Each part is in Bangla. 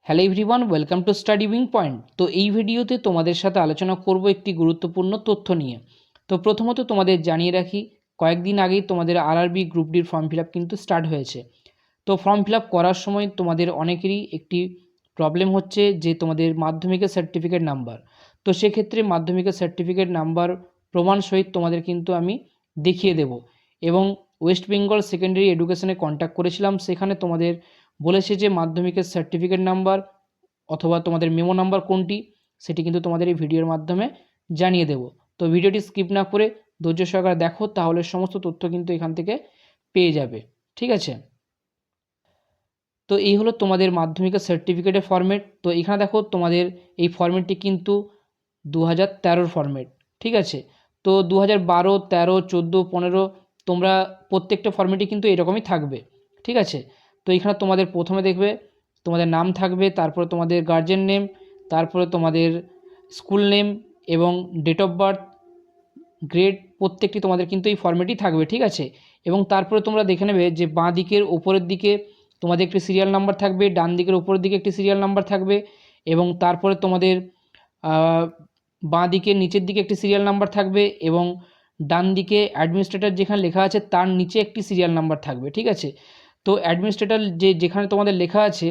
Hello everyone, welcome to study wing point. তো এই ভিডিওতে তোমাদের সাথে আলোচনা করব একটি গুরুত্বপূর্ণ তথ্য নিয়ে। তো প্রথমত তোমাদের জানিয়ে রাখি, কয়েকদিন আগেই তোমাদের আরআরবি গ্রুপ ডির ফর্ম ফিল আপ কিন্তু স্টার্ট হয়েছে। তো ফর্ম ফিল আপ করার সময় তোমাদের অনেকেরই একটি প্রবলেম হচ্ছে যে তোমাদের মাধ্যমিকের সার্টিফিকেট নাম্বার। তো সেক্ষেত্রে মাধ্যমিকের সার্টিফিকেট নাম্বার প্রমাণ সহিত তোমাদের কিন্তু আমি দেখিয়ে দেব। এবং ওয়েস্ট বেঙ্গল সেকেন্ডারি এডুকেশনে কন্ট্যাক্ট করেছিলাম, সেখানে তোমাদের বলেছে যে মাধ্যমিকের সার্টিফিকেট নাম্বার অথবা তোমাদের মেমো নাম্বার কোনটি সেটি কিন্তু তোমাদের এই ভিডিওর মাধ্যমে জানিয়ে দেব। তো ভিডিওটি স্কিপ না করে ধৈর্য সহকারে দেখো, তাহলে সমস্ত তথ্য কিন্তু এখান থেকে পেয়ে যাবে। ঠিক আছে, তো এই হলো তোমাদের মাধ্যমিকের সার্টিফিকেটের ফরম্যাট। তো এখানে দেখো তোমাদের এই ফরম্যাটটি কিন্তু 2013 ফরম্যাট। ঠিক আছে, তো 2012, 13, 14, 15 তোমরা প্রত্যেকটা ফরম্যাটই কিন্তু এরকমই থাকবে। ঠিক আছে, তো এখানে তোমাদের প্রথমে দেখবে তোমাদের নাম থাকবে, তারপরে তোমাদের গার্জেন নেম, তারপরে তোমাদের স্কুল নেম এবং ডেট অফ বার্থ, গ্রেড, প্রত্যেকটি তোমাদের কিন্তু এই ফরম্যাটই থাকবে। ঠিক আছে, এবং তারপরে তোমরা দেখে নেবে যে বাঁ দিকের ওপরের দিকে তোমাদের একটি সিরিয়াল নাম্বার থাকবে, ডান দিকের ওপরের দিকে একটি সিরিয়াল নাম্বার থাকবে, এবং তারপরে তোমাদের বাঁ দিকের নিচের দিকে একটি সিরিয়াল নাম্বার থাকবে, এবং ডান দিকে অ্যাডমিনিস্ট্রেটর যেখানে লেখা আছে তার নিচে একটি সিরিয়াল নাম্বার থাকবে। ঠিক আছে, তো অ্যাডমিনিস্ট্রেটর যেখানে তোমাদের লেখা আছে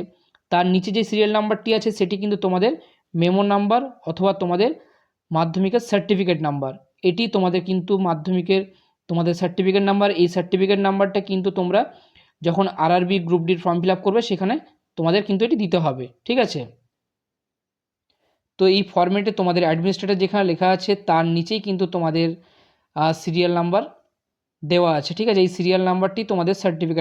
তার নিচে যে সিরিয়াল নাম্বারটি আছে সেটি কিন্তু তোমাদের মেমো নাম্বার অথবা তোমাদের মাধ্যমিকের সার্টিফিকেট নাম্বার। এটি তোমাদের কিন্তু মাধ্যমিকের তোমাদের সার্টিফিকেট নাম্বার। এই সার্টিফিকেট নাম্বারটা কিন্তু তোমরা যখন আরআরবি গ্রুপ ডির ফর্ম ফিল আপ করবে সেখানে তোমাদের কিন্তু এটি দিতে হবে। ঠিক আছে, তো এই ফরম্যাটে তোমাদের অ্যাডমিনিস্ট্রেটর যেখানে লেখা আছে তার নিচেই কিন্তু তোমাদের সিরিয়াল নাম্বার দেওয়া আছে। ঠিক আছে, এই সিরিয়াল নাম্বারটি তোমাদের সার্টিফিকেট